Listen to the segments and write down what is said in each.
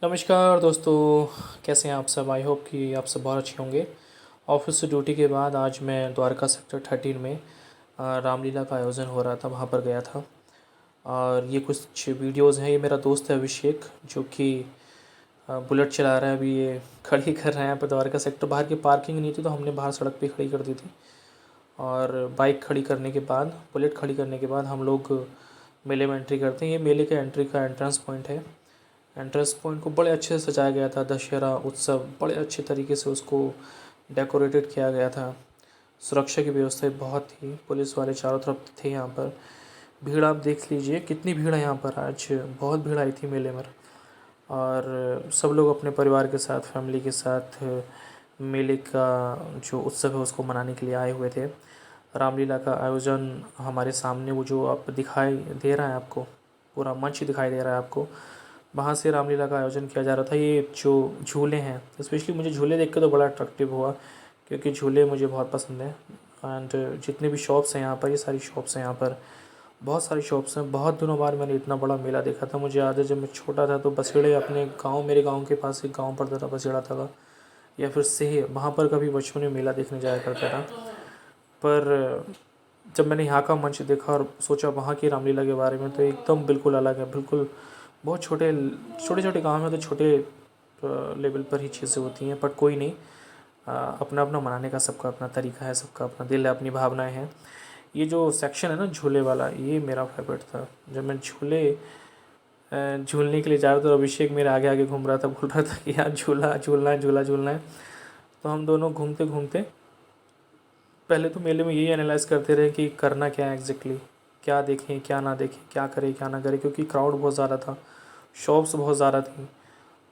नमस्कार दोस्तों, कैसे हैं आप सब। आई होप कि आप सब बहुत अच्छे होंगे। ऑफिस से ड्यूटी के बाद आज मैं द्वारका सेक्टर 13 में रामलीला का आयोजन हो रहा था, वहाँ पर गया था। और ये कुछ वीडियोस हैं। ये मेरा दोस्त है अभिषेक, जो कि बुलेट चला रहा है। अभी ये खड़ी कर रहे हैं यहाँ पर द्वारका सेक्टर। बाहर की पार्किंग नहीं थी तो हमने बाहर सड़क पे खड़ी कर दी थी। और बाइक खड़ी करने के बाद, बुलेट खड़ी करने के बाद हम लोग मेले में एंट्री करते हैं। ये मेले के एंट्री का एंट्रेंस पॉइंट है। एंट्रेंस पॉइंट को बड़े अच्छे से सजाया गया था। दशहरा उत्सव बड़े अच्छे तरीके से उसको डेकोरेटेड किया गया था। सुरक्षा की व्यवस्था बहुत थी, पुलिस वाले चारों तरफ थे यहाँ पर। भीड़ आप देख लीजिए कितनी भीड़ है यहाँ पर। आज बहुत भीड़ आई थी मेले में। और सब लोग अपने परिवार के साथ, फैमिली के साथ मेले का जो उत्सव है उसको मनाने के लिए आए हुए थे। रामलीला का आयोजन हमारे सामने, वो जो आप दिखाई दे रहा है आपको, पूरा मंच दिखाई दे रहा है आपको, वहाँ से रामलीला का आयोजन किया जा रहा था। ये जो झूले हैं, स्पेशली मुझे झूले देख के तो बड़ा अट्रैक्टिव हुआ, क्योंकि झूले मुझे बहुत पसंद है। एंड जितने भी शॉप्स हैं यहाँ पर, ये सारी शॉप्स हैं यहाँ पर, बहुत सारी शॉप्स हैं। बहुत दिनों बाद मैंने इतना बड़ा मेला देखा था। मुझे याद है जब मैं छोटा था तो बसेड़े अपने गांव, मेरे गांव के पास एक गांव पड़ता था बसेड़ा था, या फिर सेह, वहाँ पर कभी बचपन में मेला देखने जाया करता था। पर जब मैंने यहाँ का मंच देखा और सोचा वहाँ की रामलीला के बारे में, तो एकदम बिल्कुल अलग है। बिल्कुल बहुत छोटे छोटे छोटे गाँव में तो छोटे लेवल पर ही चीज़ें होती हैं, बट कोई नहीं। अपना अपना मनाने का सबका अपना तरीका है, सबका अपना दिल है, अपनी भावनाएं हैं। ये जो सेक्शन है ना झूले वाला, ये मेरा फेवरेट था। जब मैं झूलने के लिए जा रहा था तो अभिषेक मेरे आगे आगे घूम रहा था, बोल रहा था कि यार झूला झूलना है, झूला झूलना है। तो हम दोनों घूमते घूमते पहले तो मेले में यही एनालाइज़ करते रहे कि करना क्या है एग्जैक्टली, क्या देखें क्या ना देखें, क्या करें क्या ना करें, क्योंकि क्राउड बहुत ज़्यादा था, शॉप्स बहुत ज़्यादा थी।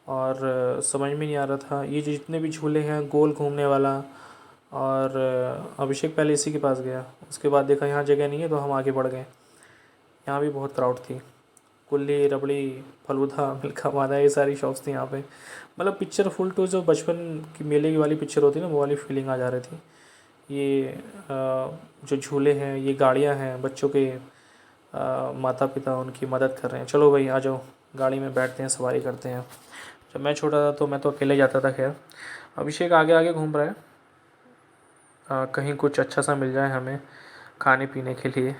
और समझ में नहीं आ रहा था। ये जितने भी झूले हैं गोल घूमने वाला, और अभिषेक पहले इसी के पास गया, उसके बाद देखा यहाँ जगह नहीं है तो हम आगे बढ़ गए। यहाँ भी बहुत क्राउड थी। कुल्ली, रबड़ी, फलूदा, मिल्खा वादा, ये सारी शॉप्स थी यहाँ पे। मतलब पिक्चर फुल टू जो बचपन की मेले की वाली पिक्चर होती है ना, वो वाली फीलिंग आ जा रही थी। ये जो झूले हैं, ये गाड़ियाँ हैं, बच्चों के माता पिता उनकी मदद कर रहे हैं। चलो भाई आ जाओ, गाड़ी में बैठते हैं, सवारी करते हैं। जब मैं छोटा था तो मैं तो अकेले जाता था। खैर अभिषेक आगे आगे घूम रहा है। कहीं कुछ अच्छा सा मिल जाए हमें खाने पीने के लिए।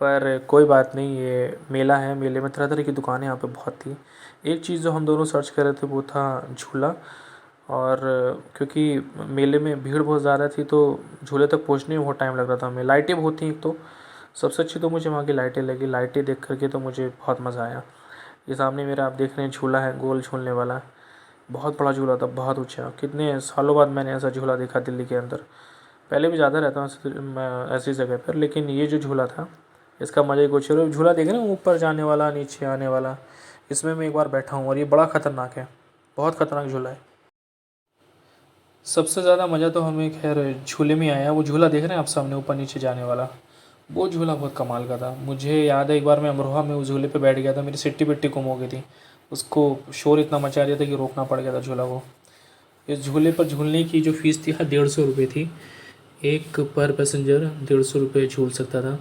पर कोई बात नहीं, ये मेला है, मेले में तरह तरह की दुकानें यहाँ पे बहुत थी। एक चीज़ जो हम दोनों सर्च कर रहे थे वो था झूला। और क्योंकि मेले में भीड़ बहुत ज़्यादा थी तो झूले तक पहुँचने में बहुत टाइम लग रहा था हमें। लाइटें बहुत थी एक तो, सबसे अच्छी तो मुझे वहाँ की लाइटें लगी। लाइटें देख करके तो मुझे बहुत मज़ा आया। ये सामने मेरा आप देख रहे हैं झूला है, गोल झूलने वाला। बहुत बड़ा झूला था, बहुत ऊंचा। कितने सालों बाद मैंने ऐसा झूला देखा दिल्ली के अंदर। पहले भी ज़्यादा रहता हूँ मैं ऐसी जगह पर, लेकिन ये जो झूला था इसका मज़ा ही कुछ और। झूला देख रहे हैं ऊपर जाने वाला, नीचे आने वाला, इसमें मैं एक बार बैठा हूँ और ये बड़ा ख़तरनाक है, बहुत ख़तरनाक झूला है। सबसे ज़्यादा मज़ा तो हमें खैर झूले में आया। वो झूला देख रहे हैं आप सामने, ऊपर नीचे जाने वाला, वो झूला बहुत कमाल का था। मुझे याद है एक बार मैं अमरोहा में उस झूले पे बैठ गया था, मेरी सिट्टी पिट्टी गुम हो गई थी। उसको शोर इतना मचा दिया था कि रोकना पड़ गया था झूला को। इस झूले पर झूलने की जो फ़ीस थी 150 रुपये थी। एक पर पैसेंजर 150 रुपये झूल सकता था।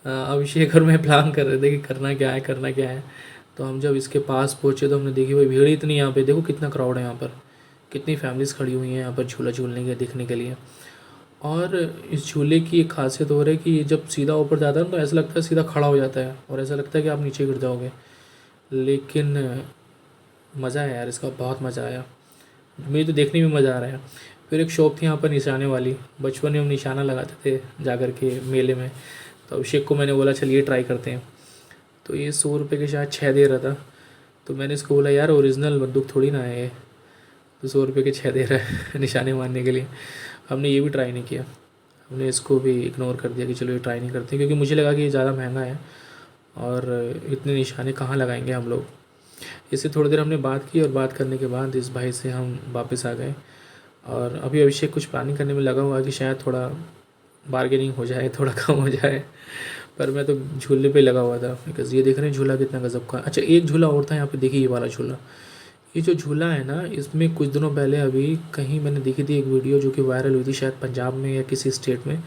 अभिषेक और मैं प्लान कर रहे थे कि करना क्या है करना क्या है। तो हम जब इसके पास पहुँचे तो हमने देखी भाई भीड़ इतनी, यहाँ पे देखो कितना क्राउड है यहाँ पर, कितनी फैमिलीज़ खड़ी हुई हैं यहाँ पर झूला झूलने के, देखने के लिए। और इस झूले की एक खासियत और है कि जब सीधा ऊपर जाता है ना तो ऐसा लगता है सीधा खड़ा हो जाता है, और ऐसा लगता है कि आप नीचे गिर जाओगे। लेकिन मज़ा है यार, इसका बहुत मज़ा आया। मुझे तो देखने में मज़ा आ रहा है। फिर एक शॉप थी यहाँ पर निशाने वाली, बचपन में हम निशाना लगाते थे जा कर के मेले में। तो अभिषेक को मैंने बोला चलिए ट्राई करते हैं। तो ये 100 रुपये के शायद 6 दे रहा था। तो मैंने इसको बोला यार ओरिजिनल बंदूक थोड़ी ना है ये, तो 100 रुपये के 6 दे रहा है निशाने मारने के लिए। हमने ये भी ट्राई नहीं किया, हमने इसको भी इग्नोर कर दिया कि चलो ये ट्राई नहीं करते, क्योंकि मुझे लगा कि ये ज़्यादा महंगा है और इतने निशाने कहाँ लगाएंगे हम लोग। इससे थोड़ी देर हमने बात की और बात करने के बाद इस भाई से हम वापस आ गए। और अभी अभिषेक कुछ प्लानिंग करने में लगा हुआ है कि शायद थोड़ा बार्गेनिंग हो जाए, थोड़ा कम हो जाए। पर मैं तो झूले पे लगा हुआ था, बिकॉज़ ये देख रहे हैं झूला कितना गज़ब का। अच्छा एक झूला और था यहाँ पे, देखिए ये वाला झूला। ये जो झूला है ना, इसमें कुछ दिनों पहले अभी कहीं मैंने देखी थी एक वीडियो जो कि वायरल हुई थी, शायद पंजाब में या किसी स्टेट में,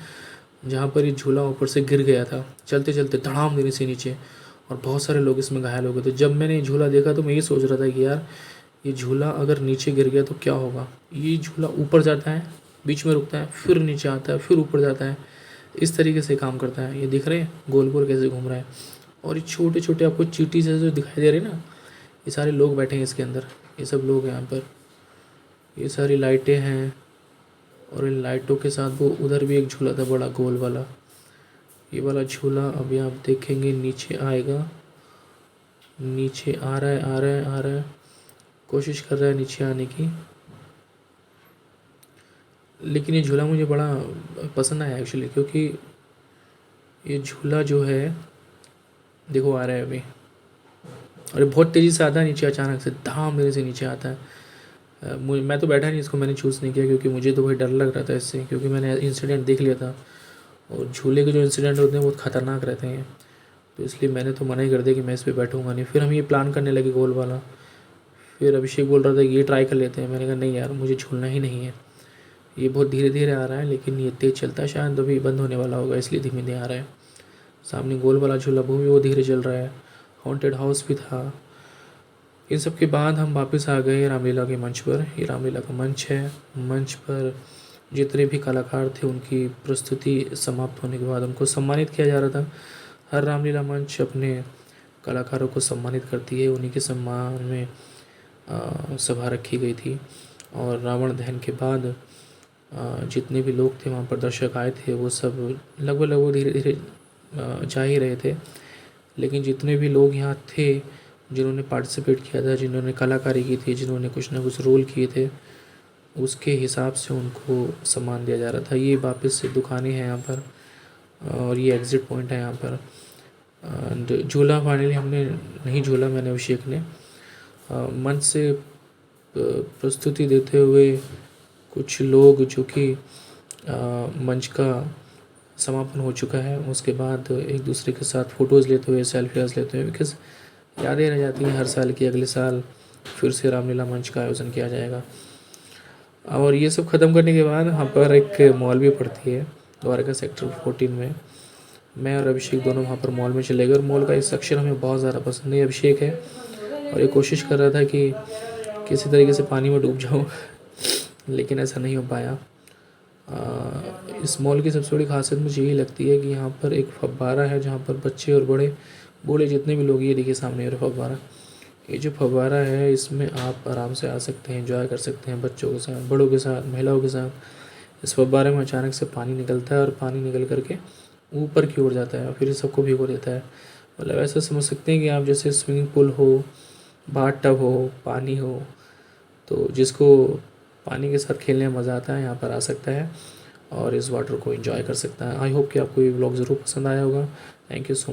जहाँ पर ये झूला ऊपर से गिर गया था चलते चलते धड़ाम देने से नीचे, और और बहुत सारे लोग इसमें घायल हो गए। तो जब मैंने ये झूला देखा तो मैं ये सोच रहा था कि यार ये झूला अगर नीचे गिर गया तो क्या होगा। ये झूला ऊपर जाता है, बीच में रुकता है, फिर नीचे आता है, फिर ऊपर जाता है, इस तरीके से काम करता है। ये दिख रहे हैं गोल गोल कैसे घूम रहा है। और ये छोटे छोटे आपको चींटी से जो दिखाई दे रहे हैं ना, ये सारे लोग बैठे हैं इसके अंदर, ये सब लोग हैं यहाँ पर। ये सारी लाइटें हैं और इन लाइटों के साथ वो उधर भी एक झूला था बड़ा गोल वाला। ये वाला झूला अभी आप देखेंगे नीचे आएगा, नीचे आ रहा है, आ रहा है, आ रहा है, कोशिश कर रहा है नीचे आने की। लेकिन ये झूला मुझे बड़ा पसंद आया एक्चुअली, क्योंकि ये झूला जो है देखो आ रहा है अभी, और ये बहुत तेज़ी से आता है नीचे, अचानक से धाम मेरे से नीचे आता है। मैं तो बैठा नहीं, इसको मैंने चूज़ नहीं किया क्योंकि मुझे तो भाई डर लग रहा था इससे, क्योंकि मैंने इंसिडेंट देख लिया था और झूले के जो इंसिडेंट होते हैं बहुत ख़तरनाक रहते हैं। तो इसलिए मैंने तो मना ही कर दिया कि मैं इस पर बैठूंगा नहीं। फिर हम ये प्लान करने लगे गोल वाला। फिर अभिषेक बोल रहा था कि ये ट्राई कर लेते हैं। मैंने कहा नहीं यार, मुझे झूलना ही नहीं है। ये बहुत धीरे धीरे आ रहा है, लेकिन ये तेज़ चलता है, शायद अभी बंद होने वाला होगा, इसलिए धीमे धीमे आ रहा है। सामने गोल वाला झूला वो धीरे चल रहा है। हॉन्टेड हाउस भी था। इन सब के बाद हम वापस आ गए रामलीला के मंच पर। ये रामलीला का मंच है। मंच पर जितने भी कलाकार थे उनकी प्रस्तुति समाप्त होने के बाद उनको सम्मानित किया जा रहा था। हर रामलीला मंच अपने कलाकारों को सम्मानित करती है, उन्हीं के सम्मान में सभा रखी गई थी। और रावण दहन के बाद जितने भी लोग थे वहाँ पर, दर्शक आए थे, वो सब लगभग धीरे धीरे जा ही रहे थे। लेकिन जितने भी लोग यहाँ थे जिन्होंने पार्टिसिपेट किया था, जिन्होंने कलाकारी की थी, जिन्होंने कुछ ना कुछ रोल किए थे, उसके हिसाब से उनको सम्मान दिया जा रहा था। ये वापस से दुकानें हैं यहाँ पर और ये एग्ज़िट पॉइंट है यहाँ पर। झूला फाइनली हमने नहीं झूला, मैंने अभिषेक ने मंच से प्रस्तुति देते हुए कुछ लोग जो कि मंच का समापन हो चुका है, उसके बाद एक दूसरे के साथ फ़ोटोज़ लेते हुए, सेल्फीज़ लेते हुए, बिकॉज़ यादें रह जाती हैं हर साल की। अगले साल फिर से रामलीला मंच का आयोजन किया जाएगा। और ये सब ख़त्म करने के बाद यहाँ पर एक मॉल भी पड़ती है द्वारका सेक्टर 14 में। मैं और अभिषेक दोनों वहाँ पर मॉल में चले गए और मॉल का एक सेक्शन हमें बहुत ज़्यादा पसंद है। अभिषेक है और ये कोशिश कर रहा था कि किसी तरीके से पानी में डूब जाऊँ लेकिन ऐसा नहीं हो पाया। इस मॉल की सबसे बड़ी खासियत मुझे यही लगती है कि यहाँ पर एक फव्वारा है जहाँ पर बच्चे और बूढ़े जितने भी लोग, ये देखिए सामने मेरा फव्वारा, ये जो फव्वारा है इसमें आप आराम से आ सकते हैं, एंजॉय कर सकते हैं बच्चों के साथ, बड़ों के साथ, महिलाओं के साथ। इस फव्वारे में अचानक से पानी निकलता है और पानी निकल करके ऊपर की ओर जाता है और फिर सबको भिगो देता है। मतलब ऐसा समझ सकते हैं कि आप जैसे स्विमिंग पूल हो, बाथ टब हो, पानी हो, तो जिसको पानी के साथ खेलने में मज़ा आता है यहाँ पर आ सकता है और इस वाटर को एंजॉय कर सकता है। आई होप कि आपको ये व्लॉग ज़रूर पसंद आया होगा। Thank you so